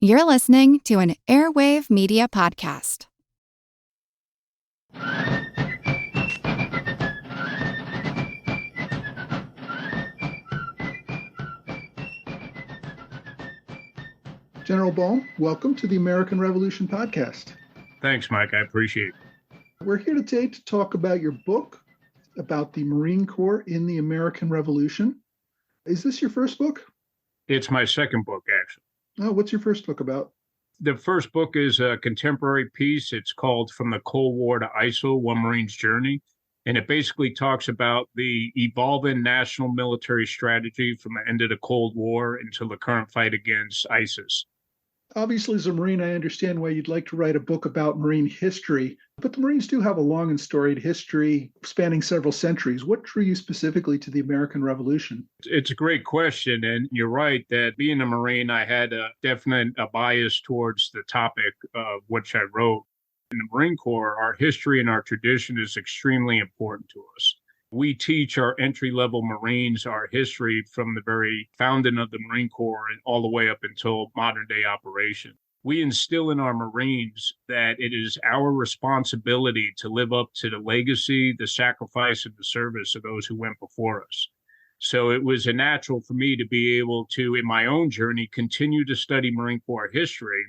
You're listening to an Airwave Media Podcast. General Bohm, welcome to the American Revolution Podcast. Thanks, Mike. I appreciate it. We're here today to talk about your book about the Marine Corps in the American Revolution. Is this your first book? It's my second book, actually. Oh, what's your first book about? The first book is a contemporary piece. It's called From the Cold War to ISIL, One Marine's Journey. And it basically talks about the evolving national military strategy from the end of the Cold War until the current fight against ISIS. Obviously, as a Marine, I understand why you'd like to write a book about Marine history, but the Marines do have a long and storied history spanning several centuries. What drew you specifically to the American Revolution? It's a great question, and you're right that being a Marine, I had a definite bias towards the topic of which I wrote. In the Marine Corps, our history and our tradition is extremely important to us. We teach our entry-level Marines our history from the very founding of the Marine Corps and all the way up until modern-day operation. We instill in our Marines that it is our responsibility to live up to the legacy, the sacrifice, and the service of those who went before us. So it was a natural for me to be able to, in my own journey, continue to study Marine Corps history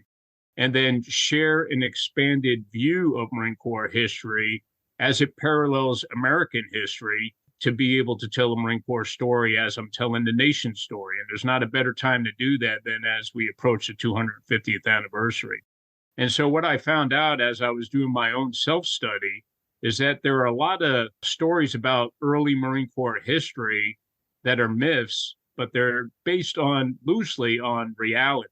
and then share an expanded view of Marine Corps history as it parallels American history, to be able to tell the Marine Corps story as I'm telling the nation's story. And there's not a better time to do that than as we approach the 250th anniversary. And so what I found out as I was doing my own self-study is that there are a lot of stories about early Marine Corps history that are myths, but they're based loosely on reality.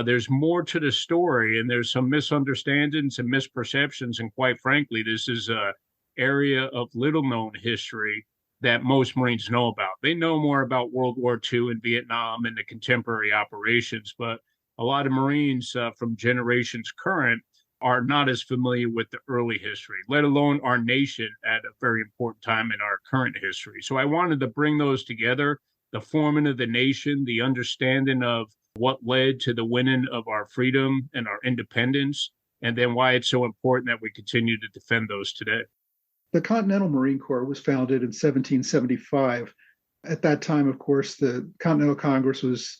There's more to the story, and there's some misunderstandings and misperceptions. And quite frankly, this is an area of little-known history that most Marines know about. They know more about World War II and Vietnam and the contemporary operations, but a lot of Marines from generations current are not as familiar with the early history, let alone our nation at a very important time in our current history. So I wanted to bring those together, the forming of the nation, the understanding of what led to the winning of our freedom and our independence, and then why it's so important that we continue to defend those today. The Continental Marine Corps was founded in 1775. At that time, of course, the Continental Congress was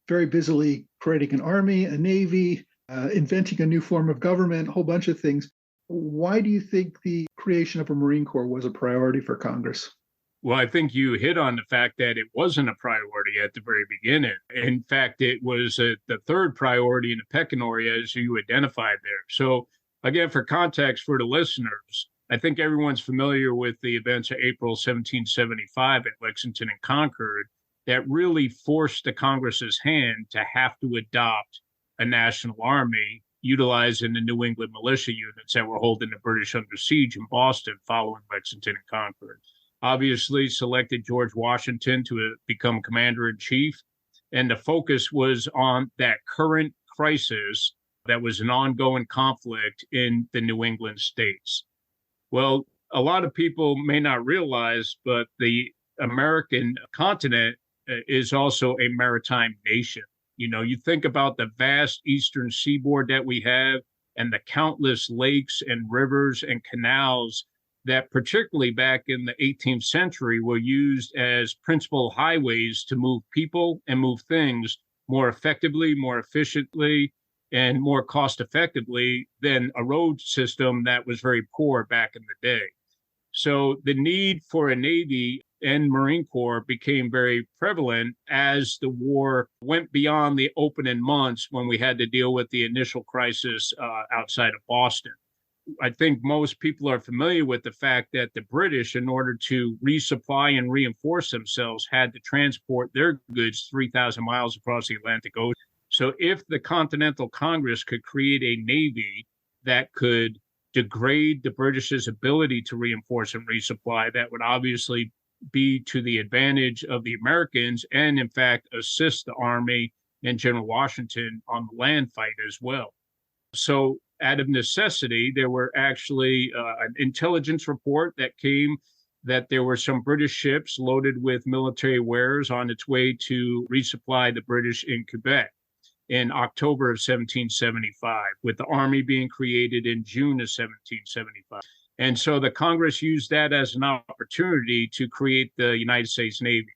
very busily creating an army, a navy, inventing a new form of government, a whole bunch of things. Why do you think the creation of a Marine Corps was a priority for Congress? Well, I think you hit on the fact that it wasn't a priority at the very beginning. In fact, it was the third priority in the pecking order, as you identified there. So again, for context for the listeners, I think everyone's familiar with the events of April 1775 at Lexington and Concord that really forced the Congress's hand to have to adopt a national army utilizing the New England militia units that were holding the British under siege in Boston following Lexington and Concord. Obviously selected George Washington to become commander-in-chief, and the focus was on that current crisis that was an ongoing conflict in the New England states. Well, a lot of people may not realize, but the American continent is also a maritime nation. You know, you think about the vast eastern seaboard that we have and the countless lakes and rivers and canals that particularly back in the 18th century were used as principal highways to move people and move things more effectively, more efficiently, and more cost effectively than a road system that was very poor back in the day. So the need for a Navy and Marine Corps became very prevalent as the war went beyond the opening months when we had to deal with the initial crisis outside of Boston. I think most people are familiar with the fact that the British, in order to resupply and reinforce themselves, had to transport their goods 3,000 miles across the Atlantic Ocean. So if the Continental Congress could create a navy that could degrade the British's ability to reinforce and resupply, that would obviously be to the advantage of the Americans and, in fact, assist the Army and General Washington on the land fight as well. So out of necessity, there were actually an intelligence report that came that there were some British ships loaded with military wares on its way to resupply the British in Quebec. in October of 1775, with the Army being created in June of 1775. And so the Congress used that as an opportunity to create the United States Navy.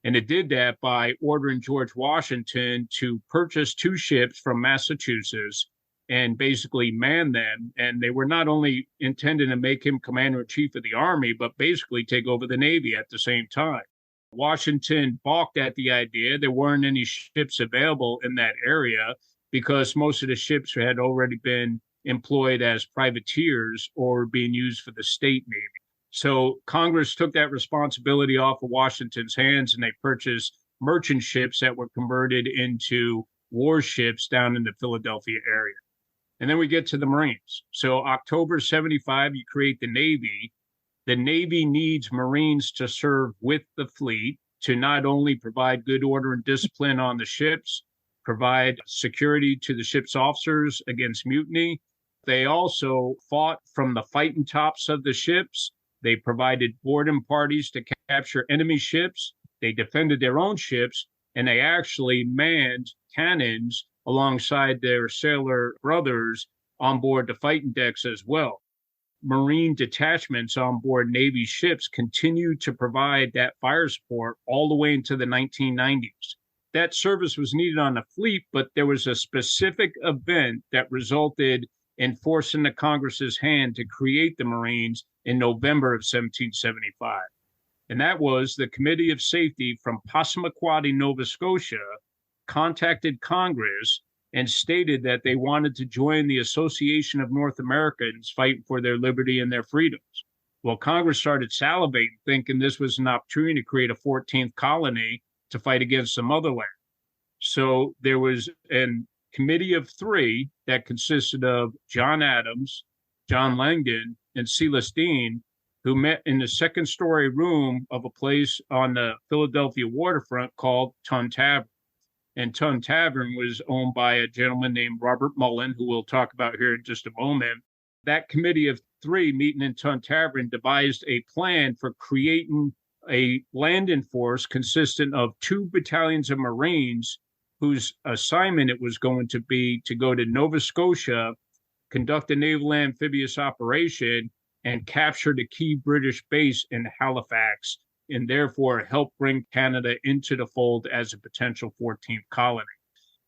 And it did that by ordering George Washington to purchase two ships from Massachusetts and basically man them. And they were not only intended to make him commander in chief of the Army, but basically take over the Navy at the same time. Washington balked at the idea. There weren't any ships available in that area because most of the ships had already been employed as privateers or being used for the state Navy. So Congress took that responsibility off of Washington's hands, and they purchased merchant ships that were converted into warships down in the Philadelphia area. And then we get to the Marines. So October 75, you create the Navy. The Navy needs Marines to serve with the fleet to not only provide good order and discipline on the ships, provide security to the ship's officers against mutiny. They also fought from the fighting tops of the ships. They provided boarding parties to capture enemy ships. They defended their own ships, and they actually manned cannons alongside their sailor brothers on board the fighting decks as well. Marine detachments on board Navy ships continued to provide that fire support all the way into the 1990s. That service was needed on the fleet, but there was a specific event that resulted in forcing the Congress's hand to create the Marines in November of 1775. And that was the Committee of Safety from Passamaquoddy, Nova Scotia, contacted Congress and stated that they wanted to join the Association of North Americans fighting for their liberty and their freedoms. Well, Congress started salivating, thinking this was an opportunity to create a 14th colony to fight against the motherland. So there was a committee of three that consisted of John Adams, John Langdon, and Silas Deane, who met in the second-story room of a place on the Philadelphia waterfront called Tun Tavern. And Tun Tavern was owned by a gentleman named Robert Mullen, who we'll talk about here in just a moment. That committee of three meeting in Tun Tavern devised a plan for creating a landing force consistent of 2 battalions of Marines whose assignment it was going to be to go to Nova Scotia, conduct a naval amphibious operation, and capture the key British base in Halifax, and therefore help bring Canada into the fold as a potential 14th colony.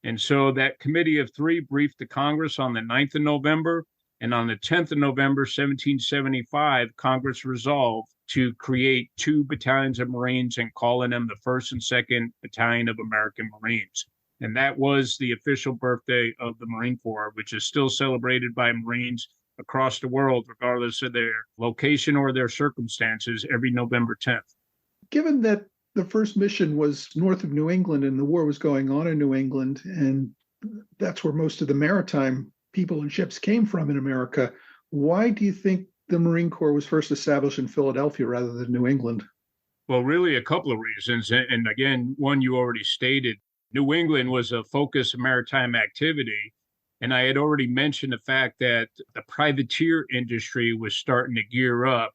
And so that committee of three briefed the Congress on the 9th of November, and on the 10th of November, 1775, Congress resolved to create 2 battalions of Marines and calling them the 1st and 2nd Battalion of American Marines. And that was the official birthday of the Marine Corps, which is still celebrated by Marines across the world, regardless of their location or their circumstances, every November 10th. Given that the first mission was north of New England and the war was going on in New England, and that's where most of the maritime people and ships came from in America, why do you think the Marine Corps was first established in Philadelphia rather than New England? Well, really a couple of reasons. And again, one you already stated. New England was a focus of maritime activity. And I had already mentioned the fact that the privateer industry was starting to gear up.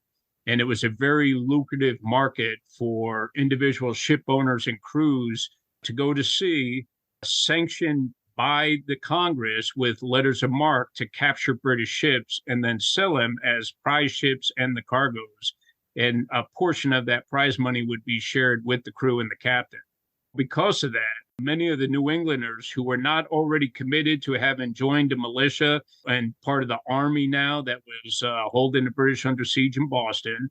And it was a very lucrative market for individual ship owners and crews to go to sea, sanctioned by the Congress with letters of marque to capture British ships and then sell them as prize ships and the cargoes. And a portion of that prize money would be shared with the crew and the captain. Because of that, many of the New Englanders who were not already committed to having joined the militia and part of the army now that was holding the British under siege in Boston,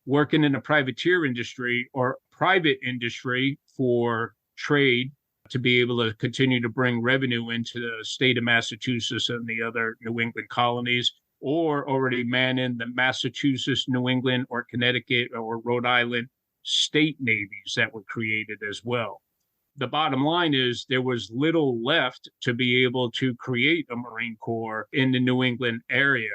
working in the privateer industry or private industry for trade to be able to continue to bring revenue into the state of Massachusetts and the other New England colonies, or already manning the Massachusetts, New England, or Connecticut or Rhode Island state navies that were created as well. The bottom line is there was little left to be able to create a Marine Corps in the New England area.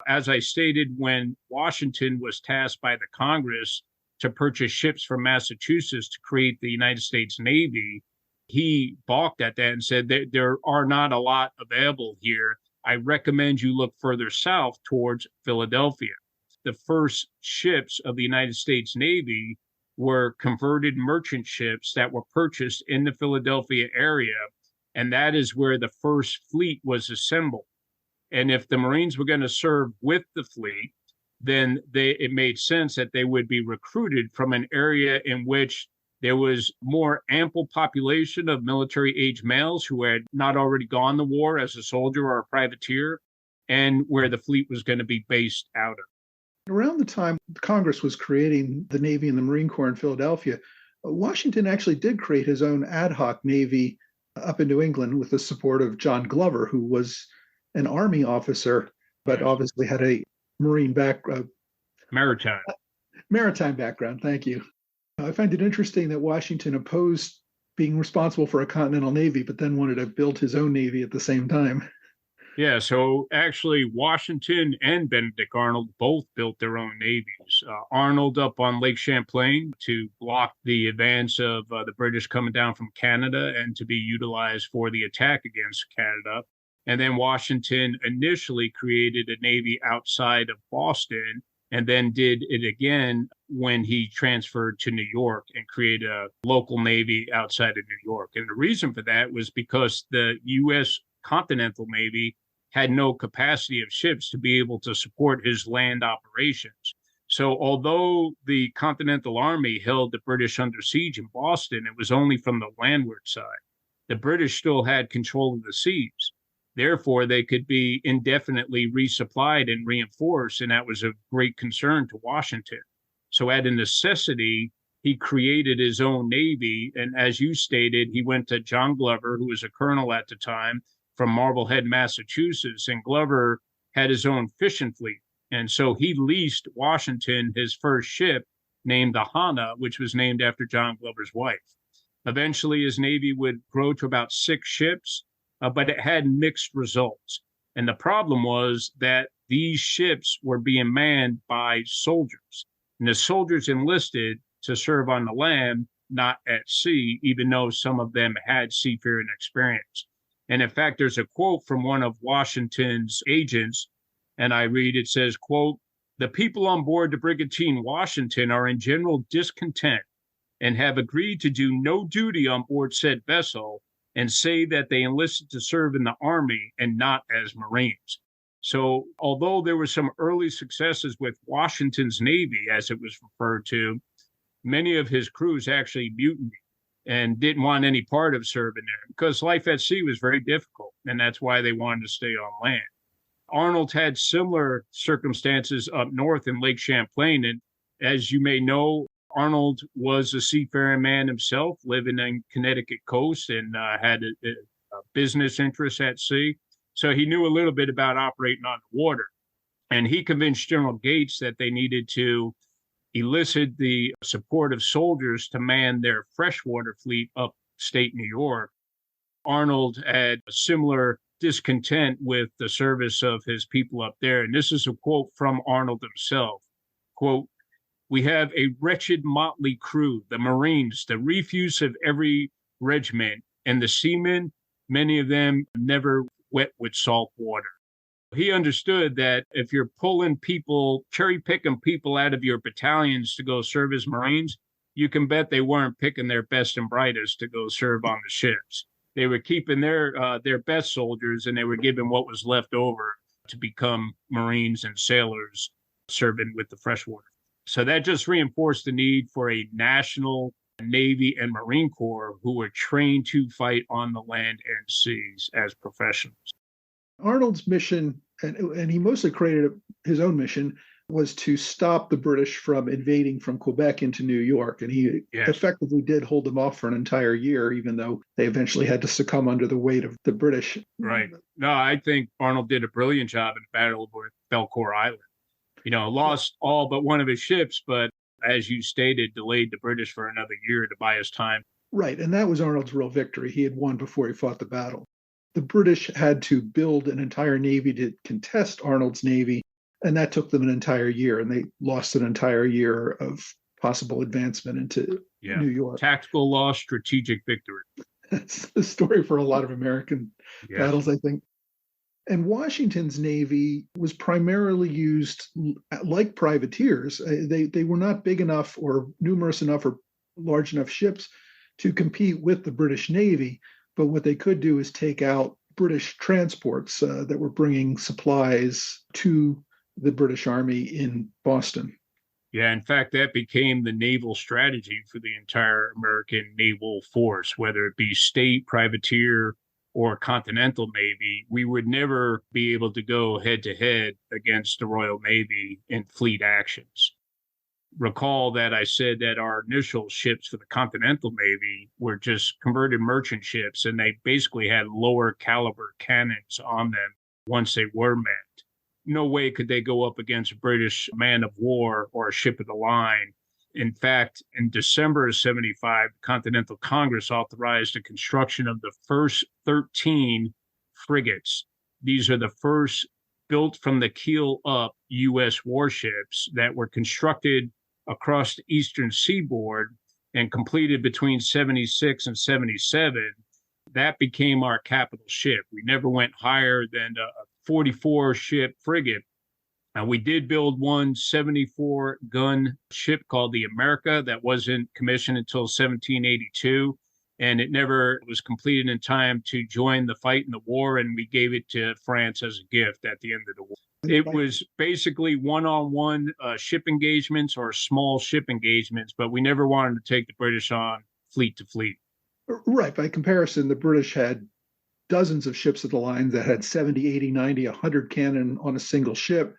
As I stated, when Washington was tasked by the Congress to purchase ships from Massachusetts to create the United States Navy, he balked at that and said that there are not a lot available here. I recommend you look further south towards Philadelphia. The first ships of the United States Navy were converted merchant ships that were purchased in the Philadelphia area And that is where the first fleet was assembled. And if the Marines were going to serve with the fleet, then it made sense that they would be recruited from an area in which there was more ample population of military age males who had not already gone to war as a soldier or a privateer, and where the fleet was going to be based out of. Around the time Congress was creating the Navy and the Marine Corps in Philadelphia, Washington actually did create his own ad hoc Navy up in New England with the support of John Glover, who was an Army officer, but obviously had a Marine maritime background. Thank you. I find it interesting that Washington opposed being responsible for a continental navy, but then wanted to build his own navy at the same time. Yeah, so actually, Washington and Benedict Arnold both built their own navies. Arnold up on Lake Champlain to block the advance of the British coming down from Canada and to be utilized for the attack against Canada. And then Washington initially created a navy outside of Boston and then did it again when he transferred to New York and created a local navy outside of New York. And the reason for that was because the U.S. Continental Navy had no capacity of ships to be able to support his land operations. So although the Continental Army held the British under siege in Boston, it was only from the landward side. The British still had control of the seas. Therefore, they could be indefinitely resupplied and reinforced, and that was a great concern to Washington. So at a necessity, he created his own navy, and as you stated, he went to John Glover, who was a colonel at the time, from Marblehead, Massachusetts, and Glover had his own fishing fleet. And so he leased Washington his first ship named the Hannah, which was named after John Glover's wife. Eventually, his navy would grow to about 6 ships, but it had mixed results. And the problem was that these ships were being manned by soldiers. And the soldiers enlisted to serve on the land, not at sea, even though some of them had seafaring experience. And in fact, there's a quote from one of Washington's agents, and I read, it says, quote, "The people on board the brigantine Washington are in general discontent and have agreed to do no duty on board said vessel and say that they enlisted to serve in the Army and not as Marines." So although there were some early successes with Washington's Navy, as it was referred to, many of his crews actually mutinied and didn't want any part of serving there because life at sea was very difficult, and that's why they wanted to stay on land. Arnold had similar circumstances up north in Lake Champlain, and as you may know, Arnold was a seafaring man himself, living in Connecticut coast and had a business interest at sea, so he knew a little bit about operating on the water. And he convinced General Gates that they needed to elicit the support of soldiers to man their freshwater fleet upstate New York. Arnold had a similar discontent with the service of his people up there. And this is a quote from Arnold himself. Quote, "We have a wretched motley crew, the Marines, the refuse of every regiment, and the seamen, many of them never wet with salt water." He understood that if you're pulling people, cherry picking people out of your battalions to go serve as Marines, you can bet they weren't picking their best and brightest to go serve on the ships. They were keeping their best soldiers, and they were giving what was left over to become Marines and sailors serving with the freshwater. So that just reinforced the need for a national Navy and Marine Corps who were trained to fight on the land and seas as professionals. Arnold's mission, and he mostly created his own mission, was to stop the British from invading from Quebec into New York. And he effectively did hold them off for an entire year, even though they eventually had to succumb under the weight of the British. Right. No, I think Arnold did a brilliant job in the Battle of Belcourt Island. You know, lost all but one of his ships, but as you stated, delayed the British for another year to buy us time. Right. And that was Arnold's real victory. He had won before he fought the battle. The British had to build an entire navy to contest Arnold's navy, and that took them an entire year, and they lost an entire year of possible advancement into New York. Tactical loss, strategic victory. That's the story for a lot of American battles, I think. And Washington's navy was primarily used like privateers. They were not big enough or numerous enough or large enough ships to compete with the British Navy. But what they could do is take out British transports that were bringing supplies to the British Army in Boston. Yeah, in fact, that became the naval strategy for the entire American naval force, whether it be state, privateer, or continental navy. We would never be able to go head to head against the Royal Navy in fleet actions. Recall that I said that our initial ships for the continental navy were just converted merchant ships, and they basically had lower caliber cannons on them once they were manned. No way could they go up against a British man of war or a ship of the line. In fact, in December of 75, the Continental Congress authorized the construction of the first 13 frigates. These are the first built from the keel up U.S. warships that were constructed across the eastern seaboard and completed between 76 and 77. That became our capital ship. We never went higher than a 44 ship frigate. And we did build one 74 gun ship called the America that wasn't commissioned until 1782. And it never was completed in time to join the fight in the war. And we gave it to France as a gift at the end of the war. It was basically one-on-one ship engagements or small ship engagements, but we never wanted to take the British on fleet to fleet. Right. By comparison, the British had dozens of ships of the line that had 70, 80, 90, 100 cannon on a single ship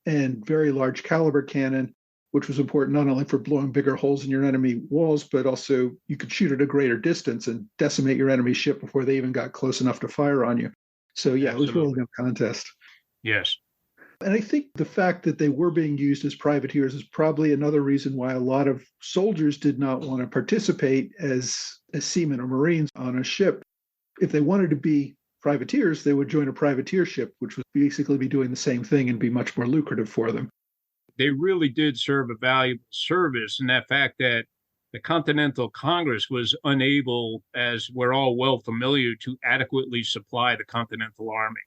and very large caliber cannon, which was important not only for blowing bigger holes in your enemy walls, but also you could shoot at a greater distance and decimate your enemy ship before they even got close enough to fire on you. So, yeah, Absolutely. It was really no contest. Yes. And I think the fact that they were being used as privateers is probably another reason why a lot of soldiers did not want to participate as seamen or Marines on a ship. If they wanted to be privateers, they would join a privateer ship, which would basically be doing the same thing and be much more lucrative for them. They really did serve a valuable service, and that fact that the Continental Congress was unable, as we're all well familiar, to adequately supply the Continental Army.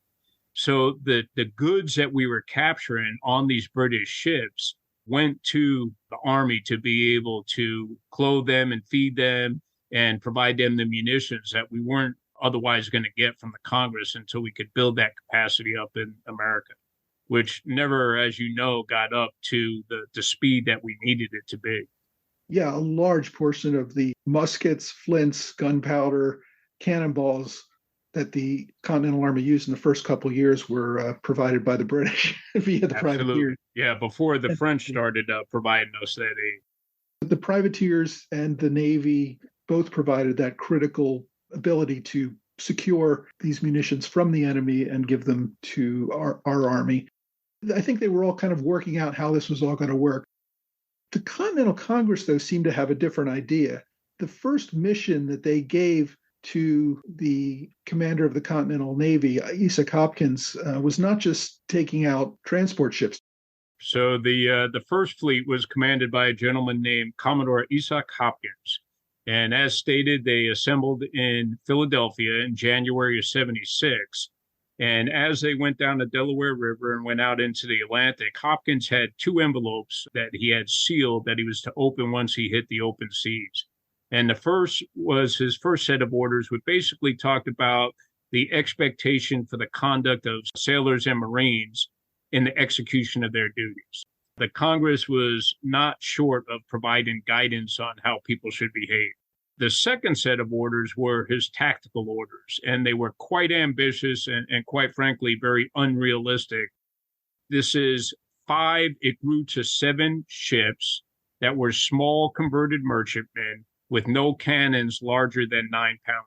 So the goods that we were capturing on these British ships went to the Army to be able to clothe them and feed them and provide them the munitions that we weren't otherwise going to get from the Congress until we could build that capacity up in America, which never, as you know, got up to the speed that we needed it to be. Yeah, a large portion of the muskets, flints, gunpowder, cannonballs that the Continental Army used in the first couple of years were provided by the British via the privateers. Yeah, before the French started providing us that aid. The privateers and the Navy both provided that critical ability to secure these munitions from the enemy and give them to our Army. I think they were all kind of working out how this was all going to work. The Continental Congress, though, seemed to have a different idea. The first mission that they gave to the commander of the Continental Navy, Isaac Hopkins, was not just taking out transport ships. So the first fleet was commanded by a gentleman named Commodore Isaac Hopkins. And as stated, they assembled in Philadelphia in January of 76. And as they went down the Delaware River and went out into the Atlantic, Hopkins had 2 envelopes that he had sealed that he was to open once he hit the open seas. And the first was his first set of orders, which basically talked about the expectation for the conduct of sailors and Marines in the execution of their duties. The Congress was not short of providing guidance on how people should behave. The second set of orders were his tactical orders, and they were quite ambitious and quite frankly, very unrealistic. This is 5, it grew to 7 ships that were small converted merchantmen with no cannons larger than 9 pounds.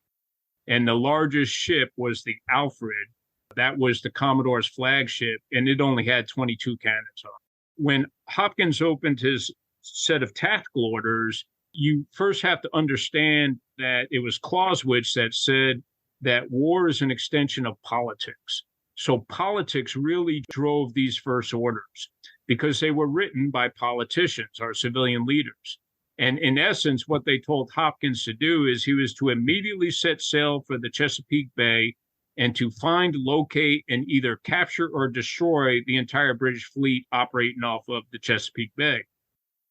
And the largest ship was the Alfred. That was the Commodore's flagship, and it only had 22 cannons on it. When Hopkins opened his set of tactical orders, you first have to understand that it was Clausewitz that said that war is an extension of politics. So politics really drove these first orders because they were written by politicians, our civilian leaders. And in essence, what they told Hopkins to do is he was to immediately set sail for the Chesapeake Bay and to find, locate, and either capture or destroy the entire British fleet operating off of the Chesapeake Bay.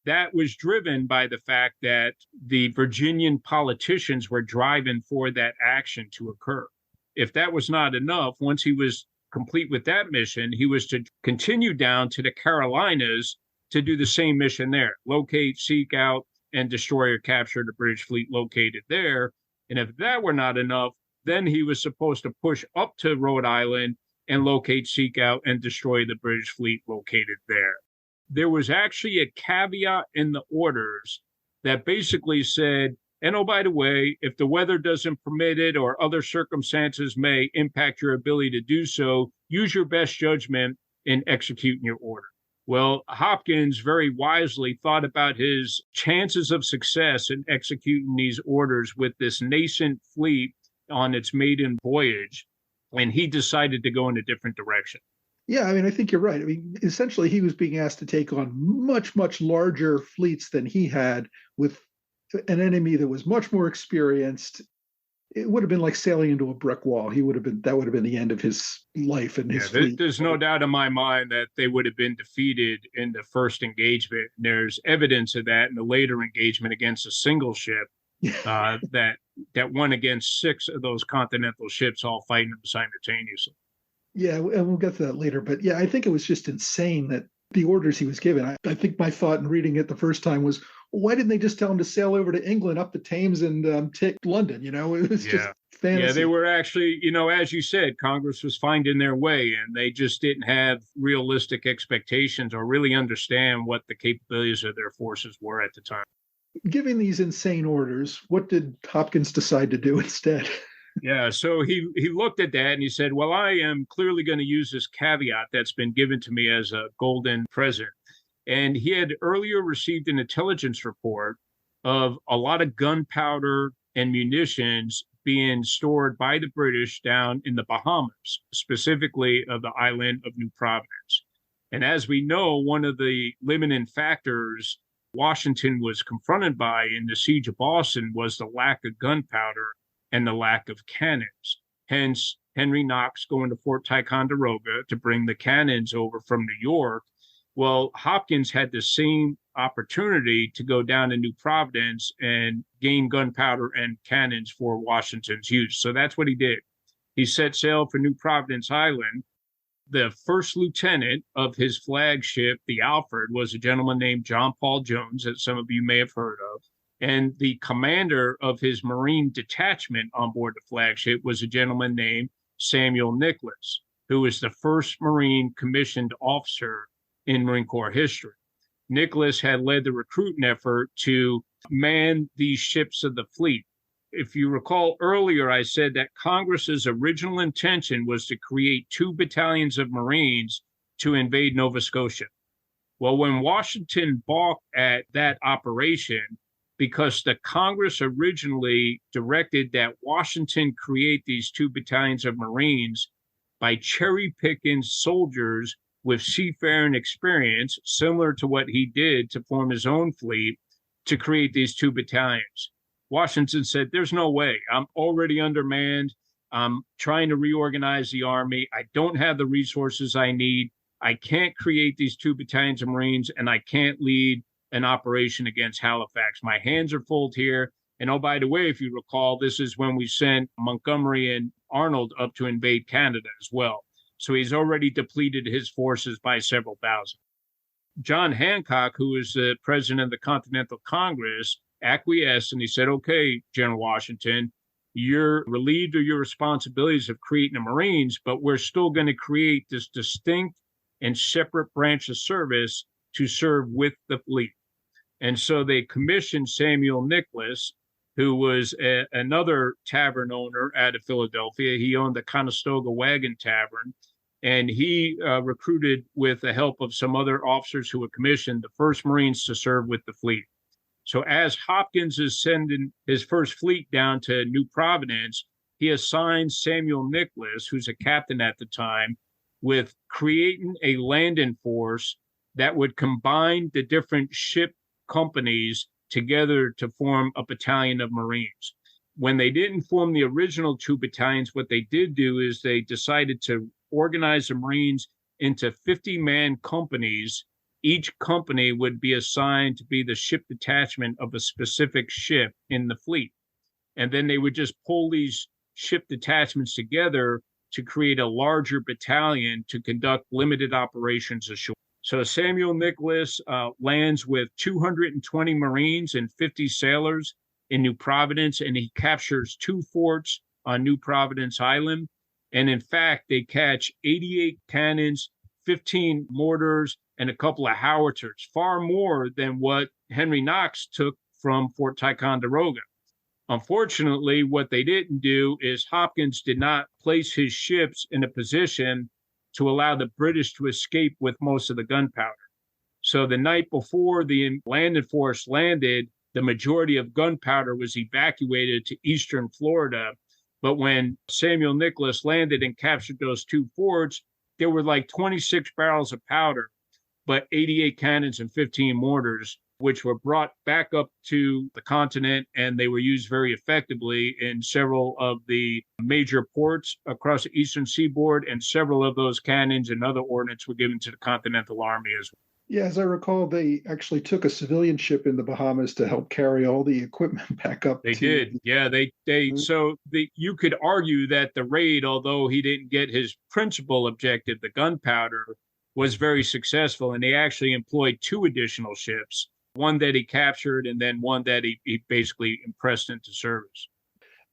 that was driven by the fact that the Virginian politicians were driving for that action to occur. If that was not enough, once he was complete with that mission, he was to continue down to the Carolinas to do the same mission there: locate, seek out, and destroy or capture the British fleet located there. And if that were not enough, then he was supposed to push up to Rhode Island and locate, seek out, and destroy the British fleet located there. There was actually a caveat in the orders that basically said, and oh, by the way, if the weather doesn't permit it or other circumstances may impact your ability to do so, use your best judgment in executing your order. Well, Hopkins very wisely thought about his chances of success in executing these orders with this nascent fleet on its maiden voyage, and he decided to go in a different direction. Yeah, I mean, I think you're right. I mean, essentially, he was being asked to take on much, much larger fleets than he had, with an enemy that was much more experienced. It would have been like sailing into a brick wall. That would have been the end of his life and his fleet. There's no doubt in my mind that they would have been defeated in the first engagement. There's evidence of that in the later engagement against a single ship that won against 6 of those continental ships all fighting them simultaneously. Yeah, and we'll get to that later. But yeah, I think it was just insane that the orders he was given. I think my thought in reading it the first time was, why didn't they just tell him to sail over to England, up the Thames, and take London? You know, it was just fantasy. Yeah, they were actually, as you said, Congress was finding their way, and they just didn't have realistic expectations or really understand what the capabilities of their forces were at the time. Giving these insane orders, what did Hopkins decide to do instead? Yeah, so he looked at that and he said, well, I am clearly going to use this caveat that's been given to me as a golden present. And he had earlier received an intelligence report of a lot of gunpowder and munitions being stored by the British down in the Bahamas, specifically of the island of New Providence. And as we know, one of the limiting factors Washington was confronted by in the siege of Boston was the lack of gunpowder and the lack of cannons. Hence, Henry Knox going to Fort Ticonderoga to bring the cannons over from New York. Well, Hopkins had the same opportunity to go down to New Providence and gain gunpowder and cannons for Washington's use. So that's what he did. He set sail for New Providence Island. The first lieutenant of his flagship, the Alfred, was a gentleman named John Paul Jones, that some of you may have heard of. And the commander of his Marine detachment on board the flagship was a gentleman named Samuel Nicholas, who was the first Marine commissioned officer in Marine Corps history. Nicholas had led the recruiting effort to man these ships of the fleet. If you recall earlier, I said that Congress's original intention was to create 2 battalions of Marines to invade Nova Scotia. Well, when Washington balked at that operation, because the Congress originally directed that Washington create these 2 battalions of Marines by cherry-picking soldiers with seafaring experience, similar to what he did to form his own fleet, to create these 2 battalions. Washington said, there's no way. I'm already undermanned. I'm trying to reorganize the Army. I don't have the resources I need. I can't create these 2 battalions of Marines, and I can't lead an operation against Halifax. My hands are full here. And oh, by the way, if you recall, this is when we sent Montgomery and Arnold up to invade Canada as well. So he's already depleted his forces by several thousand. John Hancock, who is the president of the Continental Congress, acquiesced, and he said, okay, General Washington, you're relieved of your responsibilities of creating the Marines, but we're still going to create this distinct and separate branch of service to serve with the fleet. And so they commissioned Samuel Nicholas, who was another tavern owner out of Philadelphia. He owned the Conestoga Wagon Tavern, and he recruited, with the help of some other officers who were commissioned, the first Marines to serve with the fleet. So as Hopkins is sending his first fleet down to New Providence, he assigned Samuel Nicholas, who's a captain at the time, with creating a landing force that would combine the different ship companies together to form a battalion of Marines. When they didn't form the original 2 battalions, what they did do is they decided to organize the Marines into 50-man companies, each company would be assigned to be the ship detachment of a specific ship in the fleet. And then they would just pull these ship detachments together to create a larger battalion to conduct limited operations ashore. So Samuel Nicholas lands with 220 Marines and 50 sailors in New Providence, and he captures 2 forts on New Providence Island. And in fact, they catch 88 cannons, 15 mortars, and a couple of howitzers, far more than what Henry Knox took from Fort Ticonderoga. Unfortunately, what they didn't do is Hopkins did not place his ships in a position to allow the British to escape with most of the gunpowder. So the night before the landing force landed, the majority of gunpowder was evacuated to eastern Florida. But when Samuel Nicholas landed and captured those 2 forts, there were like 26 barrels of powder, but 88 cannons and 15 mortars, which were brought back up to the continent, and they were used very effectively in several of the major ports across the eastern seaboard, and several of those cannons and other ordnance were given to the Continental Army as well. Yeah, as I recall, they actually took a civilian ship in the Bahamas to help carry all the equipment back up. They did. Yeah, you could argue that the raid, although he didn't get his principal objective, the gunpowder, was very successful, and they actually employed 2 additional ships, one that he captured and then one that he basically impressed into service.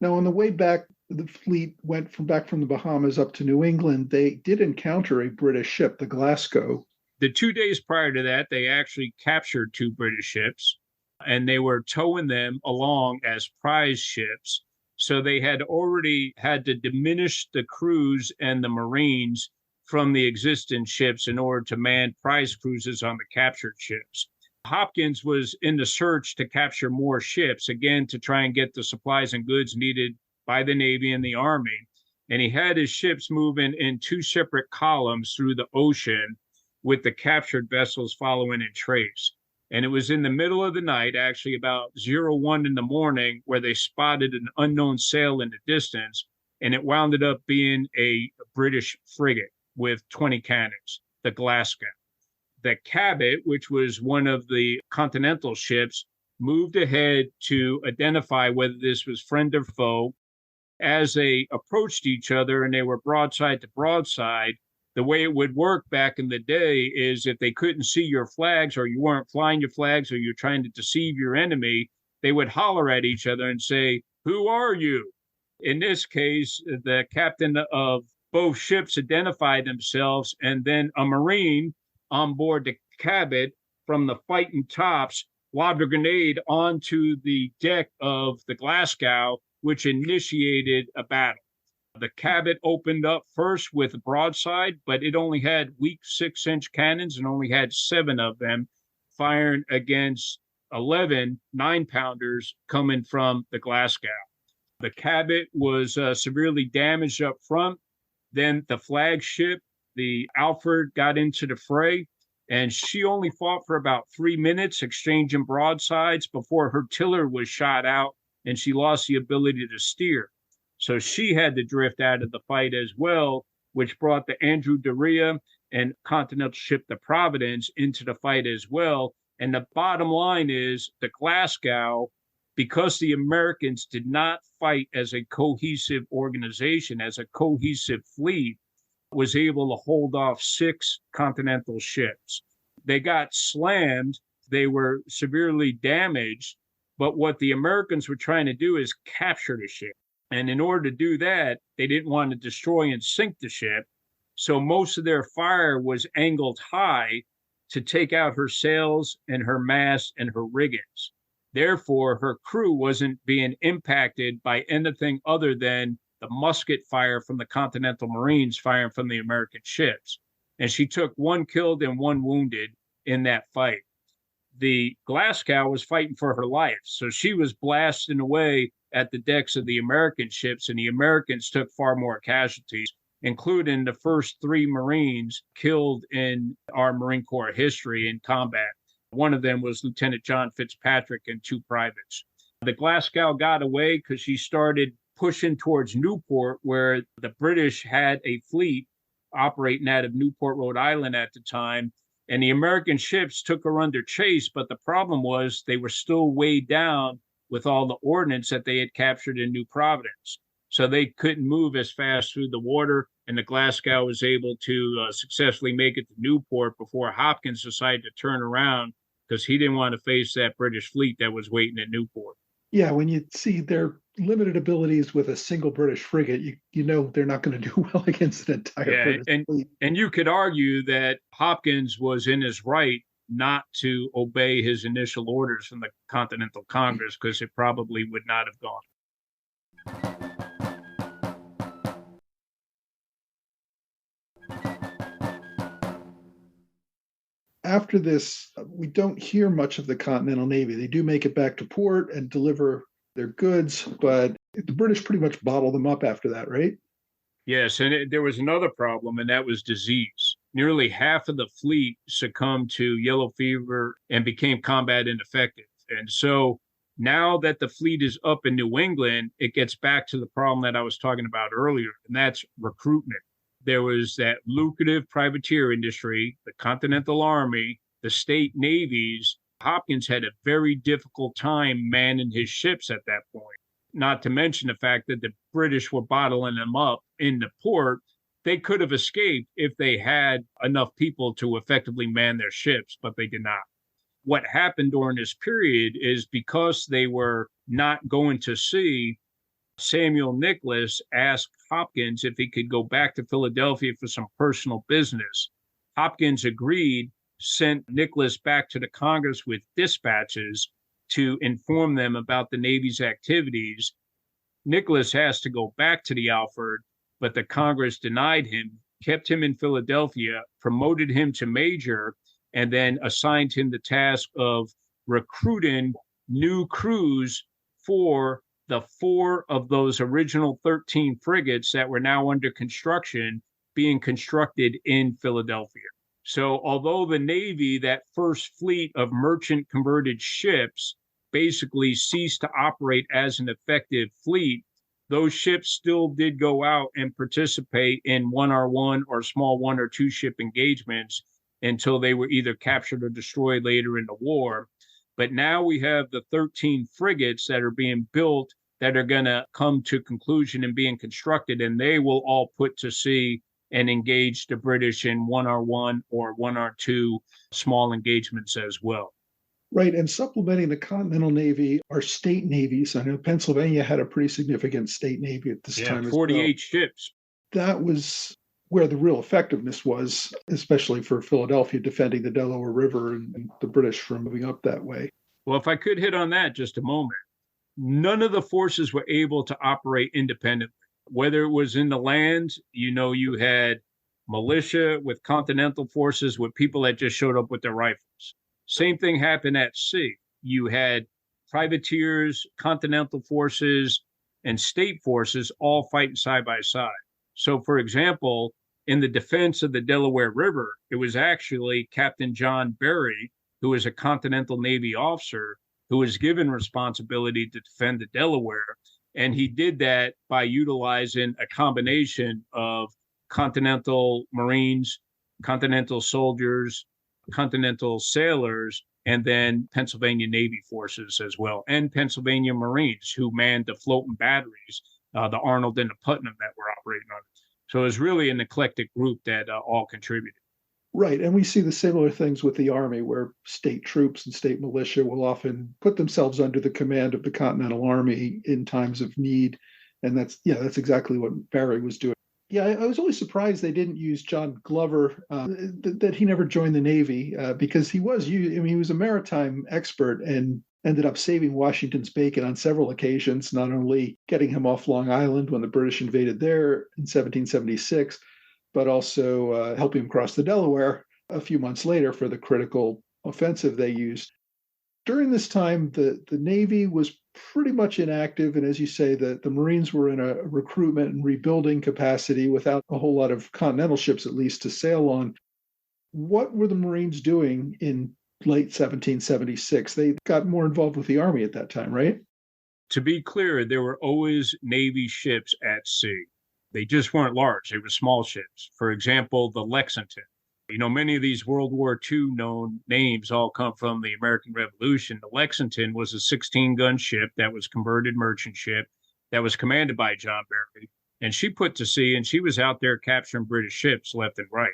Now, on the way back, the fleet went back from the Bahamas up to New England. They did encounter a British ship, the Glasgow. The 2 days prior to that, they actually captured 2 British ships, and they were towing them along as prize ships. So they had already had to diminish the crews and the Marines from the existing ships in order to man prize cruises on the captured ships. Hopkins was in the search to capture more ships, again, to try and get the supplies and goods needed by the Navy and the Army. And he had his ships moving in 2 separate columns through the ocean, with the captured vessels following in trace. And it was in the middle of the night, actually about 01 in the morning, where they spotted an unknown sail in the distance, and it wound up being a British frigate with 20 cannons, the Glasgow. The Cabot, which was one of the Continental ships, moved ahead to identify whether this was friend or foe. As they approached each other and they were broadside to broadside, the way it would work back in the day is if they couldn't see your flags, or you weren't flying your flags, or you're trying to deceive your enemy, they would holler at each other and say, "Who are you?" In this case, the captain of both ships identified themselves, and then a Marine on board the Cabot from the fighting tops lobbed a grenade onto the deck of the Glasgow, which initiated a battle. The Cabot opened up first with a broadside, but it only had weak 6-inch cannons and only had 7 of them, firing against 11 9-pounders coming from the Glasgow. The Cabot was severely damaged up front. Then the flagship, the Alfred, got into the fray, and she only fought for about 3 minutes, exchanging broadsides before her tiller was shot out and she lost the ability to steer. So she had to drift out of the fight as well, which brought the Andrew Doria and Continental ship the Providence into the fight as well. And the bottom line is the Glasgow, because the Americans did not fight as a cohesive organization, as a cohesive fleet, was able to hold off 6 Continental ships. They got slammed. They were severely damaged. But what the Americans were trying to do is capture the ship. And in order to do that, they didn't want to destroy and sink the ship. So most of their fire was angled high to take out her sails and her masts and her riggings. Therefore, her crew wasn't being impacted by anything other than the musket fire from the Continental Marines firing from the American ships. And she took 1 killed and 1 wounded in that fight. The Glasgow was fighting for her life. So she was blasting away at the decks of the American ships, and the Americans took far more casualties, including the first 3 Marines killed in our Marine Corps history in combat. One of them was Lieutenant John Fitzpatrick and 2 privates. The Glasgow got away because she started pushing towards Newport, where the British had a fleet operating out of Newport, Rhode Island at the time. And the American ships took her under chase, but the problem was they were still weighed down with all the ordnance that they had captured in New Providence. So they couldn't move as fast through the water, and the Glasgow was able to successfully make it to Newport before Hopkins decided to turn around because he didn't want to face that British fleet that was waiting at Newport. Yeah, when you see their limited abilities with a single British frigate, you know they're not going to do well against an entire British fleet. And you could argue that Hopkins was in his right not to obey his initial orders from the Continental Congress because it probably would not have gone. After this, we don't hear much of the Continental Navy. They do make it back to port and deliver their goods, but the British pretty much bottle them up after that, right? Yes, and there was another problem, and that was disease. Nearly half of the fleet succumbed to yellow fever and became combat ineffective. And so now that the fleet is up in New England, it gets back to the problem that I was talking about earlier, and that's recruitment. There was that lucrative privateer industry, the Continental Army, the state navies. Hopkins had a very difficult time manning his ships at that point, not to mention the fact that the British were bottling them up in the port. They could have escaped if they had enough people to effectively man their ships, but they did not. What happened during this period is because they were not going to sea, Samuel Nicholas asked Hopkins if he could go back to Philadelphia for some personal business. Hopkins agreed, sent Nicholas back to the Congress with dispatches to inform them about the Navy's activities. Nicholas has to go back to the Alfred, but the Congress denied him, kept him in Philadelphia, promoted him to major, and then assigned him the task of recruiting new crews for the 4 of those original 13 frigates that were now under construction being constructed in Philadelphia. So although the Navy, that first fleet of merchant converted ships, basically ceased to operate as an effective fleet, those ships still did go out and participate in 1R1 or small 1 or 2 ship engagements until they were either captured or destroyed later in the war. But now we have the 13 frigates that are being built that are going to come to conclusion and being constructed, and they will all put to sea and engage the British in 1R1 or 1R2 small engagements as well. Right, and supplementing the Continental Navy are state navies. I know Pennsylvania had a pretty significant state navy at this time as 48 ships. That was where the real effectiveness was, especially for Philadelphia defending the Delaware River and the British from moving up that way. Well, if I could hit on that just a moment. None of the forces were able to operate independently. Whether it was in the land, you had militia with continental forces with people that just showed up with their rifles. Same thing happened at sea. You had privateers, continental forces, and state forces all fighting side by side. So, for example, in the defense of the Delaware River, it was actually Captain John Berry, who was a Continental Navy officer, who was given responsibility to defend the Delaware. And he did that by utilizing a combination of Continental Marines, Continental soldiers, Continental sailors, and then Pennsylvania Navy forces as well, and Pennsylvania Marines who manned the floating batteries, the Arnold and the Putnam that were operating on it. So it was really an eclectic group that all contributed. Right. And we see the similar things with the Army, where state troops and state militia will often put themselves under the command of the Continental Army in times of need. And that's exactly what Barry was doing. Yeah, I was always surprised they didn't use John Glover, that he never joined the Navy, because he was a maritime expert and ended up saving Washington's bacon on several occasions, not only getting him off Long Island when the British invaded there in 1776, but also helping him cross the Delaware a few months later for the critical offensive they used. During this time, the Navy was pretty much inactive. And as you say, the Marines were in a recruitment and rebuilding capacity without a whole lot of continental ships, at least, to sail on. What were the Marines doing in late 1776? They got more involved with the Army at that time, right? To be clear, there were always Navy ships at sea. They just weren't large. They were small ships. For example, the Lexington. Many of these World War II known names all come from the American Revolution. The Lexington was a 16-gun ship that was converted merchant ship that was commanded by John Barry. And she put to sea, and she was out there capturing British ships left and right.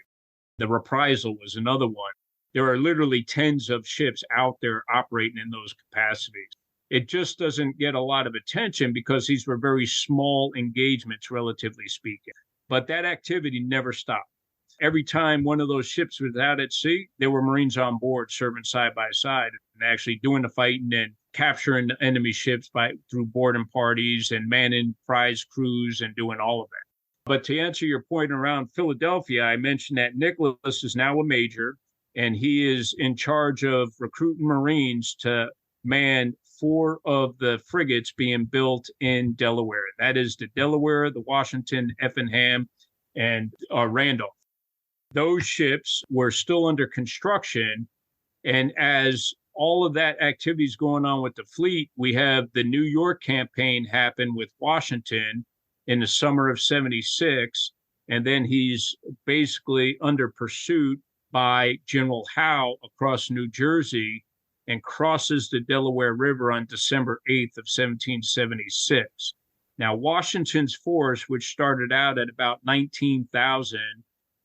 The Reprisal was another one. There are literally tens of ships out there operating in those capacities. It just doesn't get a lot of attention because these were very small engagements, relatively speaking. But that activity never stopped. Every time one of those ships was out at sea, there were Marines on board serving side by side and actually doing the fighting and capturing the enemy ships through boarding parties and manning prize crews and doing all of that. But to answer your point around Philadelphia, I mentioned that Nicholas is now a major, and he is in charge of recruiting Marines to man 4 of the frigates being built in Delaware. That is the Delaware, the Washington, Effingham, and Randolph. Those ships were still under construction. And as all of that activity is going on with the fleet, we have the New York campaign happen with Washington in the summer of 76. And then he's basically under pursuit by General Howe across New Jersey and crosses the Delaware River on December 8th of 1776. Now, Washington's force, which started out at about 19,000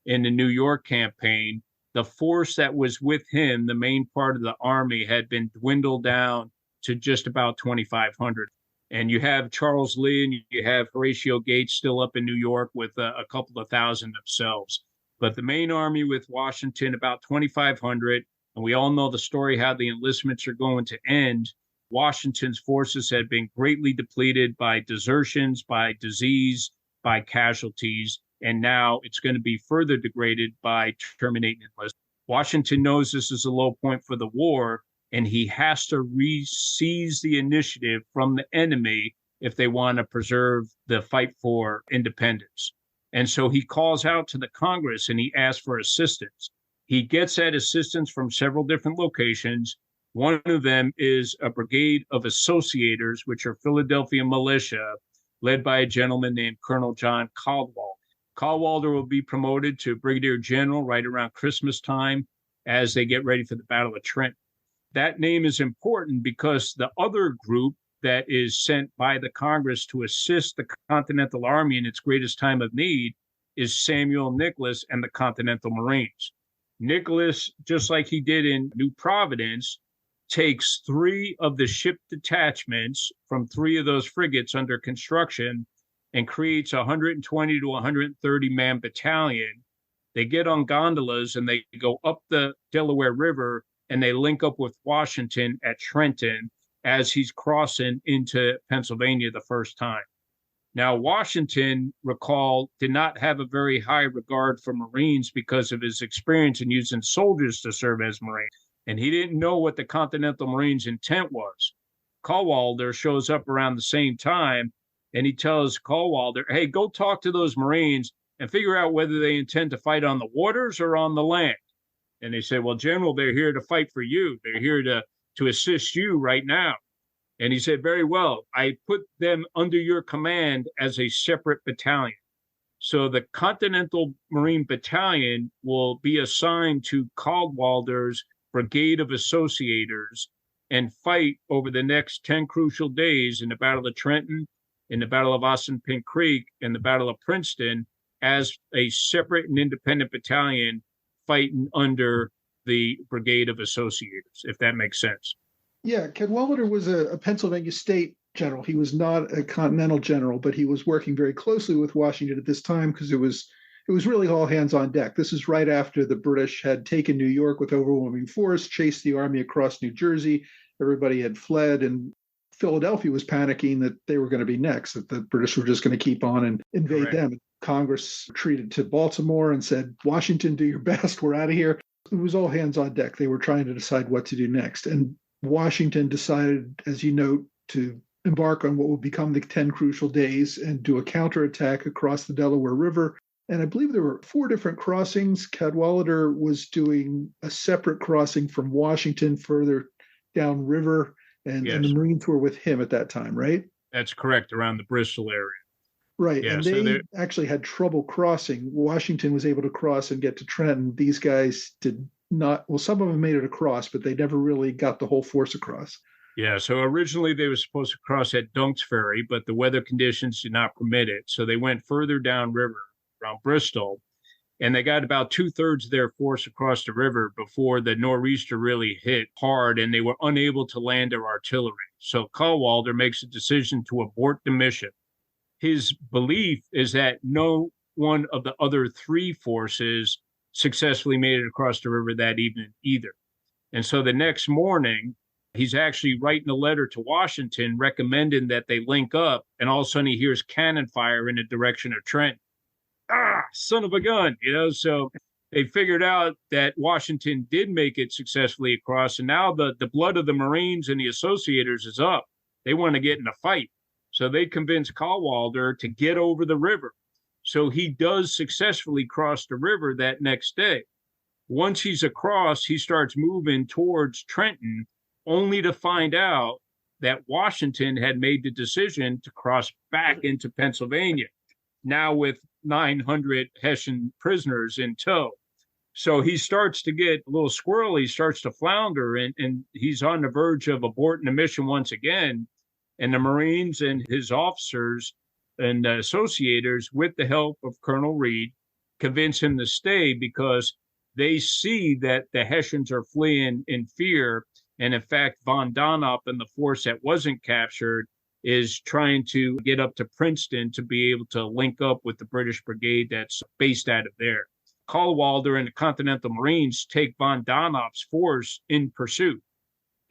in the New York campaign, the force that was with him, the main part of the army, had been dwindled down to just about 2,500. And you have Charles Lee and you have Horatio Gates still up in New York with a couple of thousand themselves. But the main army with Washington, about 2,500. And we all know the story how the enlistments are going to end. Washington's forces had been greatly depleted by desertions, by disease, by casualties. And now it's going to be further degraded by terminating enlistment. Washington knows this is a low point for the war, and he has to seize the initiative from the enemy if they want to preserve the fight for independence. And so he calls out to the Congress and he asks for assistance. He gets that assistance from several different locations. One of them is a brigade of associators, which are Philadelphia militia, led by a gentleman named Colonel John Cadwalader. Cadwalader will be promoted to brigadier general right around Christmas time as they get ready for the Battle of Trenton. That name is important because the other group that is sent by the Congress to assist the Continental Army in its greatest time of need is Samuel Nicholas and the Continental Marines. Nicholas, just like he did in New Providence, takes 3 of the ship detachments from 3 of those frigates under construction and creates a 120 to 130 man battalion. They get on gondolas and they go up the Delaware River and they link up with Washington at Trenton as he's crossing into Pennsylvania the first time. Now, Washington, recall, did not have a very high regard for Marines because of his experience in using soldiers to serve as Marines. And he didn't know what the Continental Marines' intent was. Cadwalader shows up around the same time, and he tells Cadwalader, hey, go talk to those Marines and figure out whether they intend to fight on the waters or on the land. And they said, well, General, they're here to fight for you. They're here to assist you right now. And he said, very well, I put them under your command as a separate battalion. So the Continental Marine Battalion will be assigned to Cadwalader's brigade of associators and fight over the next 10 crucial days in the Battle of Trenton, in the Battle of Assunpink Creek, and the Battle of Princeton as a separate and independent battalion fighting under the brigade of associators, if that makes sense. Yeah, Cadwalader was a Pennsylvania state general. He was not a continental general, but he was working very closely with Washington at this time because it was really all hands on deck. This is right after the British had taken New York with overwhelming force, chased the army across New Jersey. Everybody had fled, and Philadelphia was panicking that they were going to be next, that the British were just going to keep on and invade them. Congress retreated to Baltimore and said, Washington, do your best. We're out of here. It was all hands on deck. They were trying to decide what to do next. And Washington decided, as you note, to embark on what would become the 10 crucial days and do a counterattack across the Delaware River. And I believe there were 4 different crossings. Cadwalader was doing a separate crossing from Washington further downriver, and the Marines were with him at that time, right? That's correct, around the Bristol area. Right. Yeah, And so they there. actually had trouble crossing. Washington was able to cross and get to Trenton. These guys did not. Well, some of them made it across, but they never really got the whole force across. Yeah, so originally they were supposed to cross at Dunk's Ferry, but the weather conditions did not permit it. So they went further downriver around Bristol, and they got about two-thirds of their force across the river before the nor'easter really hit hard, and they were unable to land their artillery. So Cadwalader makes a decision to abort the mission. His belief is that no one of the other three forces successfully made it across the river that evening either. And so the next morning, he's actually writing a letter to Washington recommending that they link up. And all of a sudden, he hears cannon fire in the direction of Trenton. Son of a gun, So they figured out that Washington did make it successfully across. And now the blood of the Marines and the Associators is up. They want to get in a fight. So they convince Cadwalader to get over the river. So he does successfully cross the river that next day. Once he's across, he starts moving towards Trenton, only to find out that Washington had made the decision to cross back into Pennsylvania, now with 900 Hessian prisoners in tow. So he starts to get a little squirrely, he starts to flounder, and he's on the verge of aborting the mission once again. And the Marines and his officers and associators, with the help of Colonel Reed, convince him to stay because they see that the Hessians are fleeing in fear. And in fact, von Donop and the force that wasn't captured is trying to get up to Princeton to be able to link up with the British brigade that's based out of there. Cadwalader and the Continental Marines take von Donop's force in pursuit,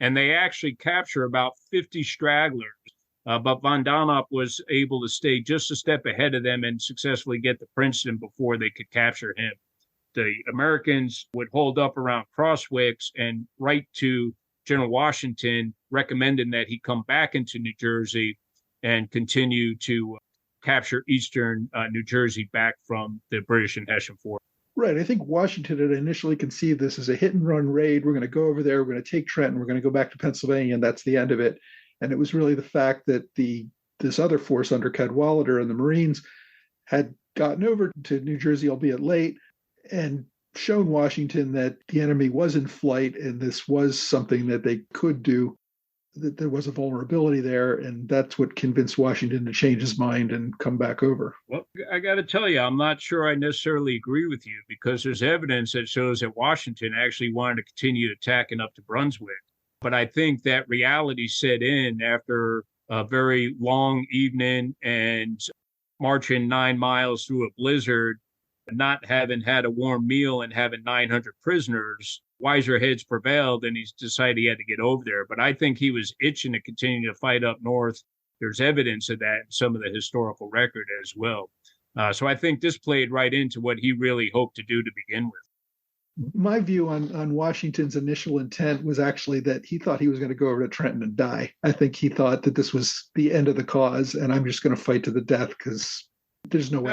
and they actually capture about 50 stragglers. But von Donop was able to stay just a step ahead of them and successfully get to Princeton before they could capture him. The Americans would hold up around Crosswicks and write to General Washington recommending that he come back into New Jersey and continue to capture eastern New Jersey back from the British and Hessian force. Right. I think Washington had initially conceived this as a hit and run raid. We're going to go over there. We're going to take Trenton. We're going to go back to Pennsylvania, and that's the end of it. And it was really the fact that this other force under Cadwalader and the Marines had gotten over to New Jersey, albeit late, and shown Washington that the enemy was in flight and this was something that they could do, that there was a vulnerability there. And that's what convinced Washington to change his mind and come back over. Well, I got to tell you, I'm not sure I necessarily agree with you, because there's evidence that shows that Washington actually wanted to continue attacking up to Brunswick. But I think that reality set in after a very long evening and marching 9 miles through a blizzard, not having had a warm meal and having 900 prisoners. Wiser heads prevailed, and he decided he had to get over there. But I think he was itching to continue to fight up north. There's evidence of that in some of the historical record as well. So I think this played right into what he really hoped to do to begin with. My view on Washington's initial intent was actually that he thought he was going to go over to Trenton and die. I think he thought that this was the end of the cause, and I'm just going to fight to the death because there's no way.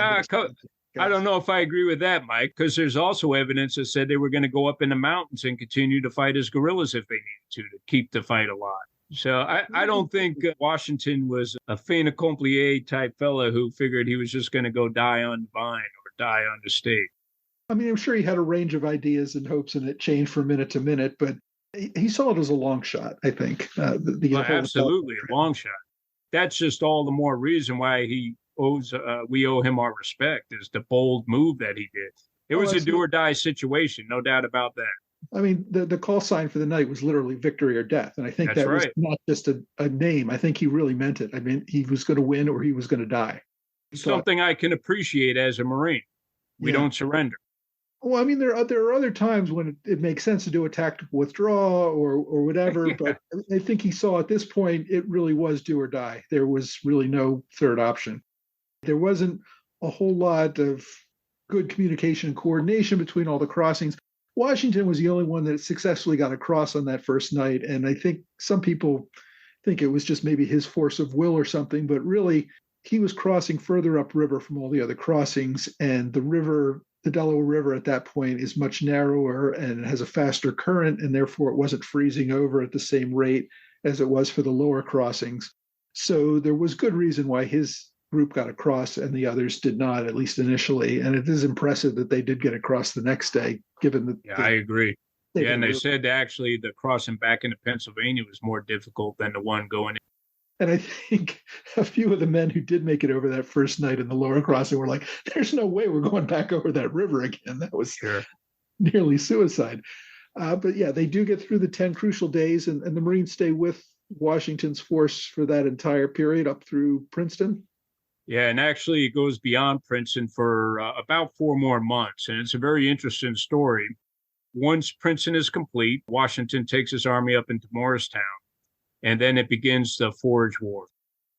I don't know if I agree with that, Mike, because there's also evidence that said they were going to go up in the mountains and continue to fight as guerrillas if they needed to keep the fight alive. So I don't think Washington was a fait accompli type fella who figured he was just going to go die on the vine or die on the stake. I mean, I'm sure he had a range of ideas and hopes, and it changed from minute to minute, but he saw it as a long shot, I think. Absolutely, a long shot. That's just all the more reason why we owe him our respect, is the bold move that he did. It was a do or die situation, no doubt about that. I mean, the call sign for the night was literally victory or death. And I think that was not just a name. I think he really meant it. I mean, he was going to win or he was going to die. Something I can appreciate as a Marine. We don't surrender. Well, I mean, there are other times when it makes sense to do a tactical withdrawal or whatever, but I think he saw at this point it really was do or die. There was really no third option. There wasn't a whole lot of good communication and coordination between all the crossings. Washington was the only one that successfully got across on that first night, and I think some people think it was just maybe his force of will or something, but really he was crossing further upriver from all the other crossings, and the Delaware River at that point is much narrower and has a faster current, and therefore it wasn't freezing over at the same rate as it was for the lower crossings. So there was good reason why his group got across and the others did not, at least initially. And it is impressive that they did get across the next day, given the. Yeah, I agree. They Yeah, and they really, said actually the crossing back into Pennsylvania was more difficult than the one going in. and I think a few of the men who did make it over that first night in the lower crossing were like, there's no way we're going back over that river again. That was Sure. nearly suicide. But yeah, they do get through the 10 crucial days, and the Marines stay with Washington's force for that entire period up through Princeton. Yeah, and actually it goes beyond Princeton for about 4 more months. And it's a very interesting story. Once Princeton is complete, Washington takes his army up into Morristown, and then it begins the Forage War.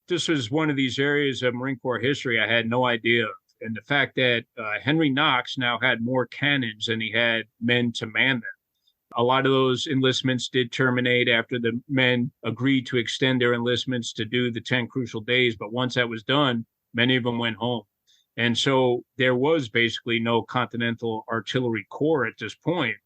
This was one of these areas of Marine Corps history I had no idea of. And the fact that Henry Knox now had more cannons than he had men to man them. A lot of those enlistments did terminate after the men agreed to extend their enlistments to do the 10 crucial days. But once that was done, many of them went home. And so there was basically no Continental Artillery Corps at this point.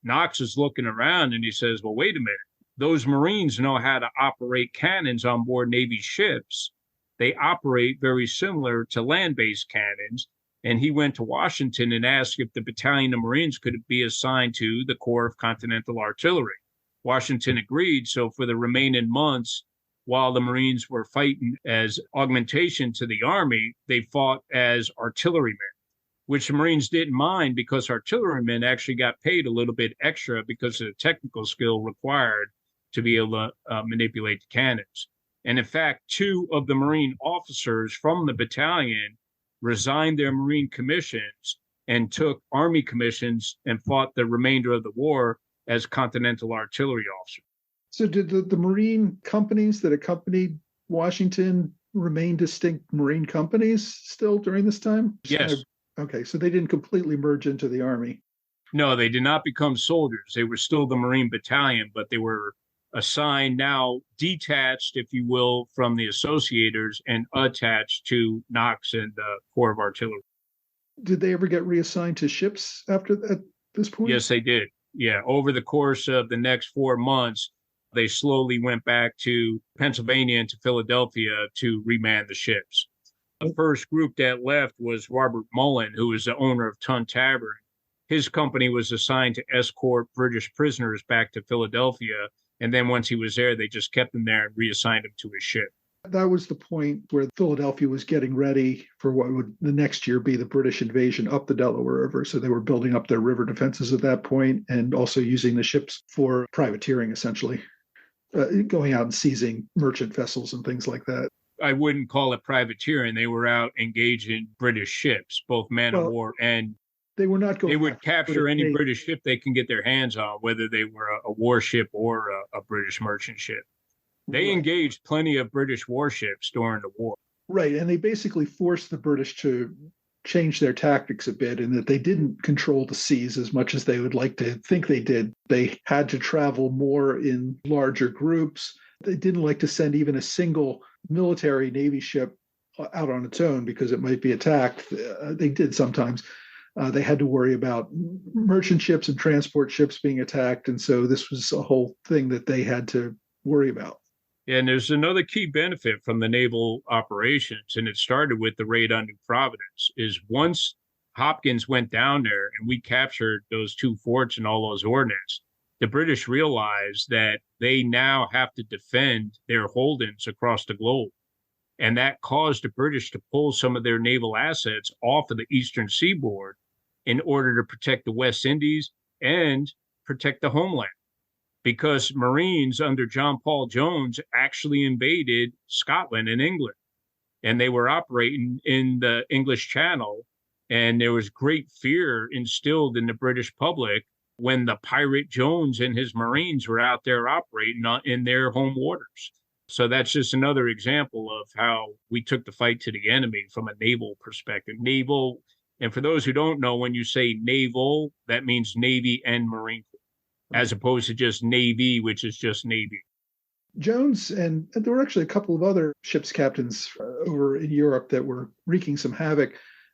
Knox is looking around and he says, well, wait a minute. Those Marines know how to operate cannons on board Navy ships. They operate very similar to land-based cannons. And he went to Washington and asked if the battalion of Marines could be assigned to the Corps of Continental Artillery. Washington agreed. So for the remaining months, while the Marines were fighting as augmentation to the Army, they fought as artillerymen, which the Marines didn't mind because artillerymen actually got paid a little bit extra because of the technical skill required to be able to manipulate the cannons. And in fact, 2 of the Marine officers from the battalion resigned their Marine commissions and took Army commissions and fought the remainder of the war as Continental Artillery officers. So did the Marine companies that accompanied Washington remain distinct Marine companies still during this time? Yes. Okay, so they didn't completely merge into the Army. No, they did not become soldiers. They were still the Marine battalion, but they were assigned now, detached, if you will, from the associators and attached to Knox and the Corps of Artillery. Did they ever get reassigned to ships at this point? Yes, they did. Yeah, over the course of the next 4 months, they slowly went back to Pennsylvania and to Philadelphia to reman the ships. The first group that left was Robert Mullen, who was the owner of Tun Tavern. His company was assigned to escort British prisoners back to Philadelphia. And then once he was there, they just kept him there and reassigned him to his ship. That was the point where Philadelphia was getting ready for what would the next year be the British invasion up the Delaware River. So they were building up their river defenses at that point and also using the ships for privateering, essentially, going out and seizing merchant vessels and things like that. I wouldn't call it privateering. They were out engaging British ships, both man of war and they were not going. They would capture any British ship they can get their hands on, whether they were a warship or a British merchant ship. They engaged plenty of British warships during the war. Right, and they basically forced the British to change their tactics a bit, in that they didn't control the seas as much as they would like to think they did. They had to travel more in larger groups. They didn't like to send even a single military Navy ship out on its own because it might be attacked. They did sometimes. They had to worry about merchant ships and transport ships being attacked. And so this was a whole thing that they had to worry about. Yeah, and there's another key benefit from the naval operations, and it started with the raid on New Providence, is once Hopkins went down there and we captured those 2 forts and all those ordnance, the British realized that they now have to defend their holdings across the globe. And that caused the British to pull some of their naval assets off of the eastern seaboard in order to protect the West Indies and protect the homeland. Because Marines under John Paul Jones actually invaded Scotland and England. And they were operating in the English Channel. And there was great fear instilled in the British public when the pirate Jones and his Marines were out there operating in their home waters. So that's just another example of how we took the fight to the enemy from a naval perspective. Naval, and for those who don't know, when you say naval, that means Navy and Marine Corps, as opposed to just Navy, which is just Navy. Jones, and there were actually a couple of other ship's captains over in Europe that were wreaking some havoc.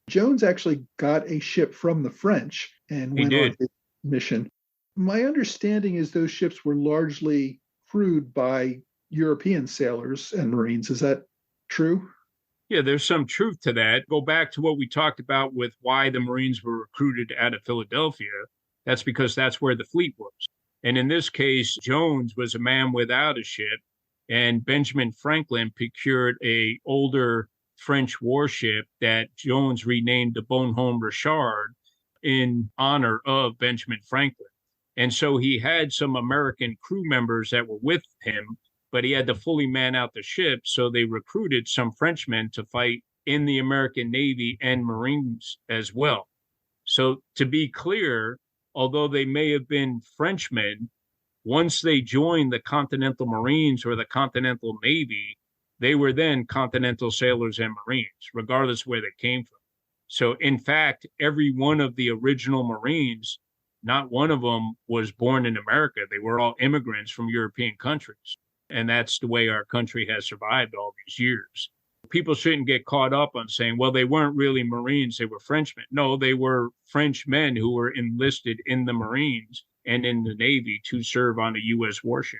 Jones actually got a ship from the French and went on his mission. My understanding is those ships were largely crewed by European sailors and Marines. Is that true? Yeah, there's some truth to that. Go back to what we talked about with why the Marines were recruited out of Philadelphia. That's because that's where the fleet was. And in this case, Jones was a man without a ship, and Benjamin Franklin procured a older French warship that Jones renamed the Bohm Richard in honor of Benjamin Franklin. And so he had some American crew members that were with him, but he had to fully man out the ship. So they recruited some Frenchmen to fight in the American Navy and Marines as well. So to be clear, although they may have been Frenchmen, once they joined the Continental Marines or the Continental Navy, they were then Continental sailors and Marines, regardless where they came from. So in fact, every one of the original Marines, not one of them was born in America. They were all immigrants from European countries. And that's the way our country has survived all these years. People shouldn't get caught up on saying, well, they weren't really Marines, they were Frenchmen. No, they were French men who were enlisted in the Marines and in the Navy to serve on a U.S. warship.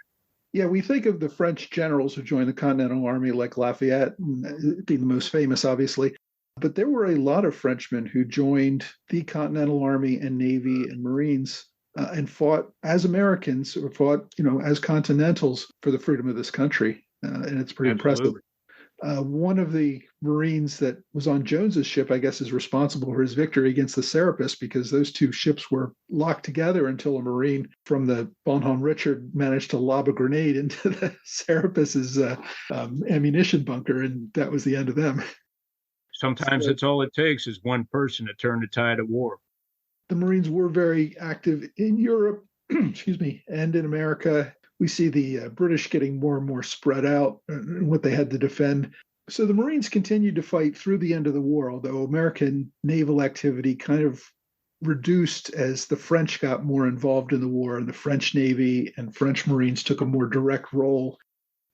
Yeah, we think of the French generals who joined the Continental Army, like Lafayette, being the most famous, obviously. But there were a lot of Frenchmen who joined the Continental Army and Navy and Marines and fought as Americans or fought, as Continentals for the freedom of this country. And it's pretty Absolutely. impressive. One of the Marines that was on Jones's ship, I guess, is responsible for his victory against the Serapis because those two ships were locked together until a Marine from the Bonhomme Richard managed to lob a grenade into the Serapis's ammunition bunker, and that was the end of them. Sometimes that's all it takes is one person to turn the tide of war. The Marines were very active in Europe, excuse me, and in America. We see the British getting more and more spread out in what they had to defend. So the Marines continued to fight through the end of the war, although American naval activity kind of reduced as the French got more involved in the war, and the French Navy and French Marines took a more direct role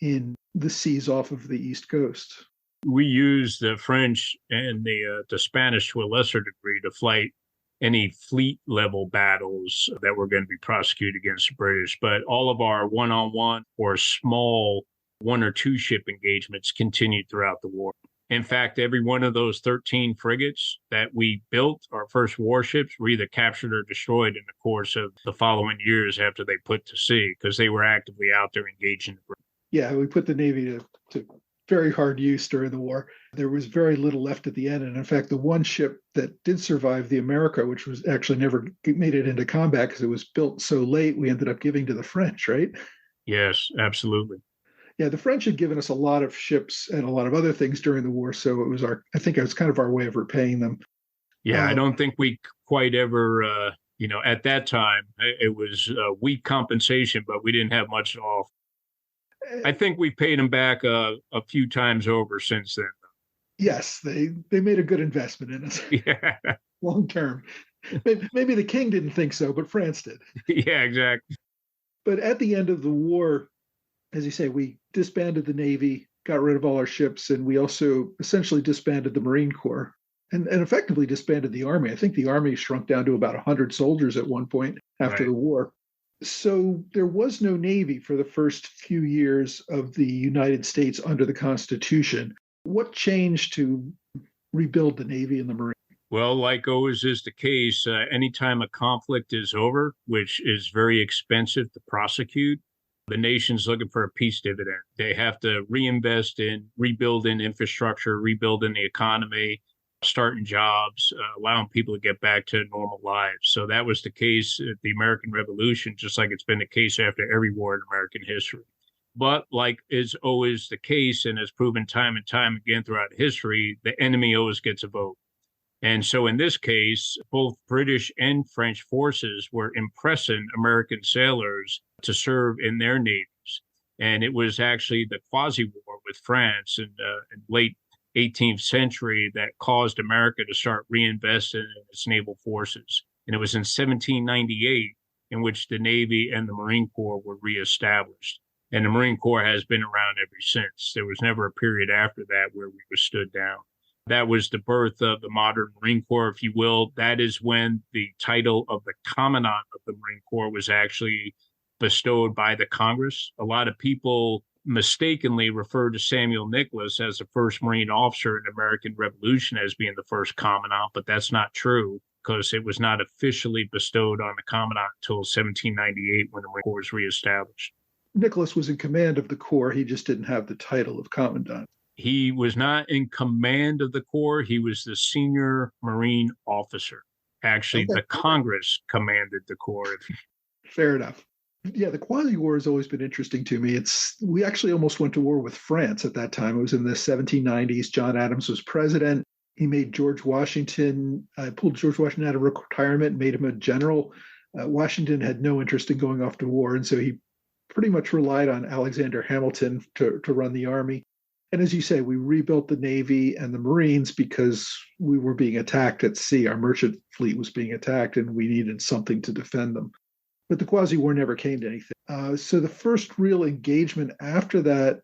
in the seas off of the East Coast. We used the French and the Spanish to a lesser degree to fight any fleet level battles that were going to be prosecuted against the British. But all of our one-on-one or small one or two ship engagements continued throughout the war. In fact, every one of those 13 frigates that we built, our first warships, were either captured or destroyed in the course of the following years after they put to sea because they were actively out there engaging the British. Yeah, we put the Navy to very hard use during the war. There was very little left at the end. And in fact, the one ship that did survive, the America, which was actually never made it into combat because it was built so late, we ended up giving to the French, right? Yes, absolutely. Yeah, the French had given us a lot of ships and a lot of other things during the war. So I think it was kind of our way of repaying them. Yeah, I don't think we quite ever, at that time, it was weak compensation, but we didn't have much at all. I think we paid them back a few times over since then. Yes, they made a good investment in us. Yeah. Long term. Maybe the king didn't think so, but France did. Yeah, exactly. But at the end of the war, as you say, we disbanded the Navy, got rid of all our ships, and we also essentially disbanded the Marine Corps and effectively disbanded the Army. I think the Army shrunk down to about 100 soldiers at one point after the war. So there was no Navy for the first few years of the United States under the Constitution. What changed to rebuild the Navy and the Marine? Well, like always is the case, anytime a conflict is over, which is very expensive to prosecute, the nation's looking for a peace dividend. They have to reinvest in rebuilding infrastructure, rebuilding the economy, starting jobs, allowing people to get back to normal lives. So that was the case at the American Revolution, just like it's been the case after every war in American history. But like is always the case and has proven time and time again throughout history, the enemy always gets a vote. And so in this case, both British and French forces were impressing American sailors to serve in their navies. And it was actually the quasi-war with France in late 18th century that caused America to start reinvesting in its naval forces. And it was in 1798 in which the Navy and the Marine Corps were reestablished. And the Marine Corps has been around ever since. There was never a period after that where we were stood down. That was the birth of the modern Marine Corps, if you will. That is when the title of the Commandant of the Marine Corps was actually bestowed by the Congress. A lot of people mistakenly referred to Samuel Nicholas as the first Marine officer in the American Revolution as being the first commandant, but that's not true because it was not officially bestowed on the commandant until 1798 when the Marine Corps was reestablished. Nicholas was in command of the Corps. He just didn't have the title of commandant. He was not in command of the Corps. He was the senior Marine officer. Actually, Okay. the Congress commanded the Corps. Fair enough. Yeah, the Quasi-War has always been interesting to me. We actually almost went to war with France at that time. It was in the 1790s. John Adams was president. He made pulled George Washington out of retirement, made him a general. Washington had no interest in going off to war, and so he pretty much relied on Alexander Hamilton to run the army. And as you say, we rebuilt the Navy and the Marines because we were being attacked at sea. Our merchant fleet was being attacked, and we needed something to defend them. But the Quasi-War never came to anything. So the first real engagement after that,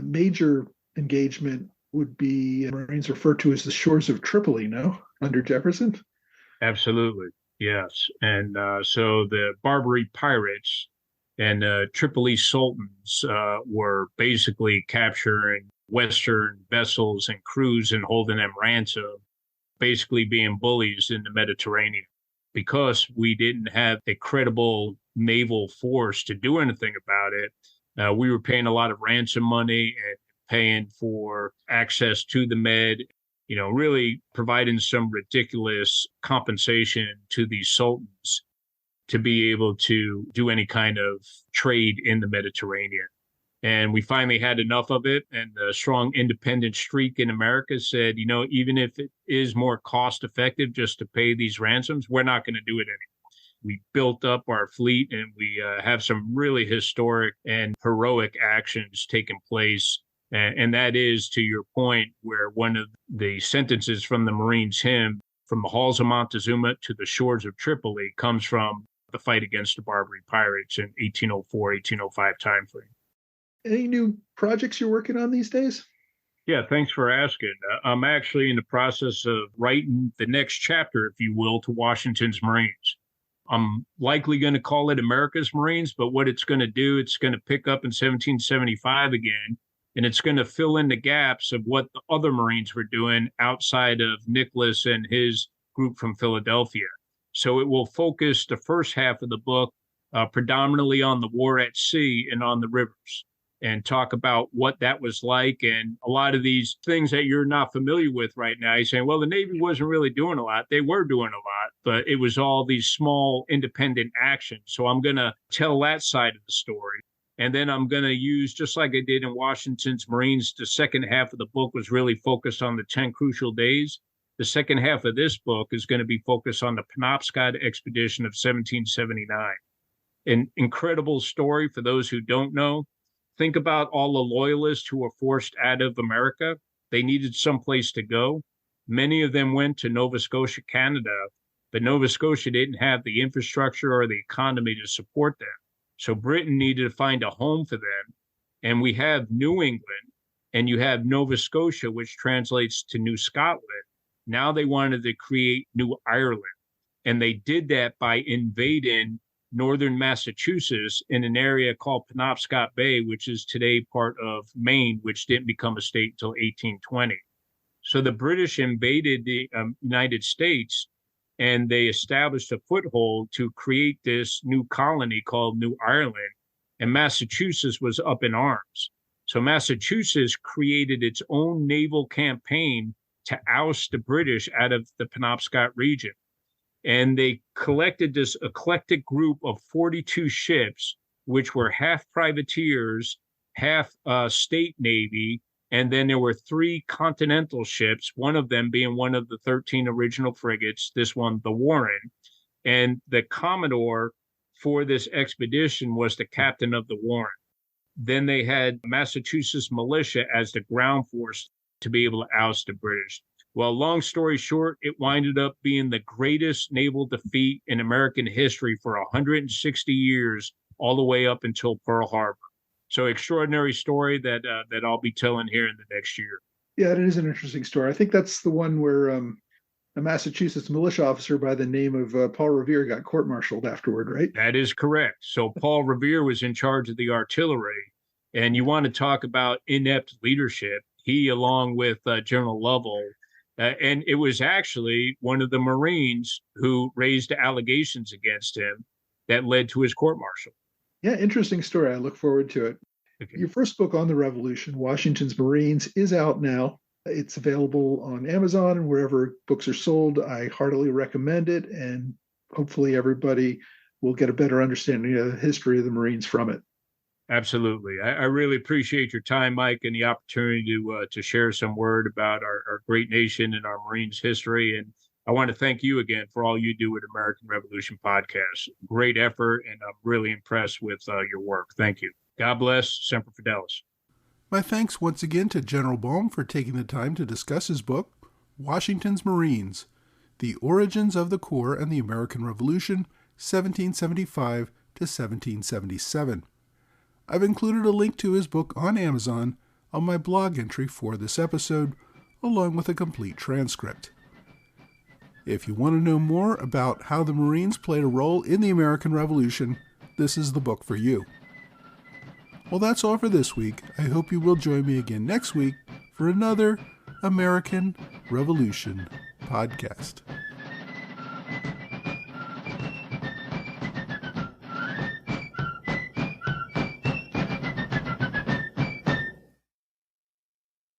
major engagement, would be Marines referred to as the shores of Tripoli, no? Under Jefferson? Absolutely, yes. And so the Barbary pirates and Tripoli sultans were basically capturing Western vessels and crews and holding them ransom, basically being bullies in the Mediterranean. Because we didn't have a credible naval force to do anything about it, we were paying a lot of ransom money and paying for access to the Med, really providing some ridiculous compensation to these sultans to be able to do any kind of trade in the Mediterranean. And we finally had enough of it. And the strong independent streak in America said, even if it is more cost effective just to pay these ransoms, we're not going to do it anymore. We built up our fleet and we have some really historic and heroic actions taking place. And that is, to your point, where one of the sentences from the Marines' hymn, from the halls of Montezuma to the shores of Tripoli, comes from the fight against the Barbary pirates in 1804, 1805 timeframe. Any new projects you're working on these days? Yeah, thanks for asking. I'm actually in the process of writing the next chapter, if you will, to Washington's Marines. I'm likely going to call it America's Marines, but what it's going to do, it's going to pick up in 1775 again, and it's going to fill in the gaps of what the other Marines were doing outside of Nicholas and his group from Philadelphia. So it will focus the first half of the book predominantly on the war at sea and on the rivers, and talk about what that was like. And a lot of these things that you're not familiar with right now, you're saying, well, the Navy wasn't really doing a lot. They were doing a lot, but it was all these small independent actions. So I'm going to tell that side of the story. And then I'm going to use, just like I did in Washington's Marines, the second half of the book was really focused on the 10 crucial days. The second half of this book is going to be focused on the Penobscot expedition of 1779. An incredible story for those who don't know. Think about all the loyalists who were forced out of America. They needed someplace to go. Many of them went to Nova Scotia, Canada, but Nova Scotia didn't have the infrastructure or the economy to support them. So Britain needed to find a home for them. And we have New England and you have Nova Scotia, which translates to New Scotland. Now they wanted to create New Ireland. And they did that by invading northern Massachusetts in an area called Penobscot Bay, which is today part of Maine, which didn't become a state until 1820. So the British invaded the United States and they established a foothold to create this new colony called New Ireland. And Massachusetts was up in arms. So Massachusetts created its own naval campaign to oust the British out of the Penobscot region. And they collected this eclectic group of 42 ships, which were half privateers, half state navy, and then there were 3 continental ships, one of them being one of the 13 original frigates, this one, the Warren. And the Commodore for this expedition was the captain of the Warren. Then they had Massachusetts militia as the ground force to be able to oust the British. Well, long story short, it winded up being the greatest naval defeat in American history for 160 years, all the way up until Pearl Harbor. So extraordinary story that I'll be telling here in the next year. Yeah, it is an interesting story. I think that's the one where a Massachusetts militia officer by the name of Paul Revere got court-martialed afterward, right? That is correct. So Paul Revere was in charge of the artillery, And you want to talk about inept leadership. He, along with General Lovell, and it was actually one of the Marines who raised allegations against him that led to his court-martial. Yeah, interesting story. I look forward to it. Okay. Your first book on the Revolution, Washington's Marines, is out now. It's available on Amazon and wherever books are sold. I heartily recommend it, and hopefully everybody will get a better understanding of the history of the Marines from it. Absolutely. I really appreciate your time, Mike, and the opportunity to share some word about our great nation and our Marines history. And I want to thank you again for all you do with American Revolution Podcast. Great effort, and I'm really impressed with your work. Thank you. God bless. Semper Fidelis. My thanks once again to General Bohm for taking the time to discuss his book, Washington's Marines, The Origins of the Corps and the American Revolution, 1775 to 1777. I've included a link to his book on Amazon on my blog entry for this episode, along with a complete transcript. If you want to know more about how the Marines played a role in the American Revolution, this is the book for you. Well, that's all for this week. I hope you will join me again next week for another American Revolution podcast.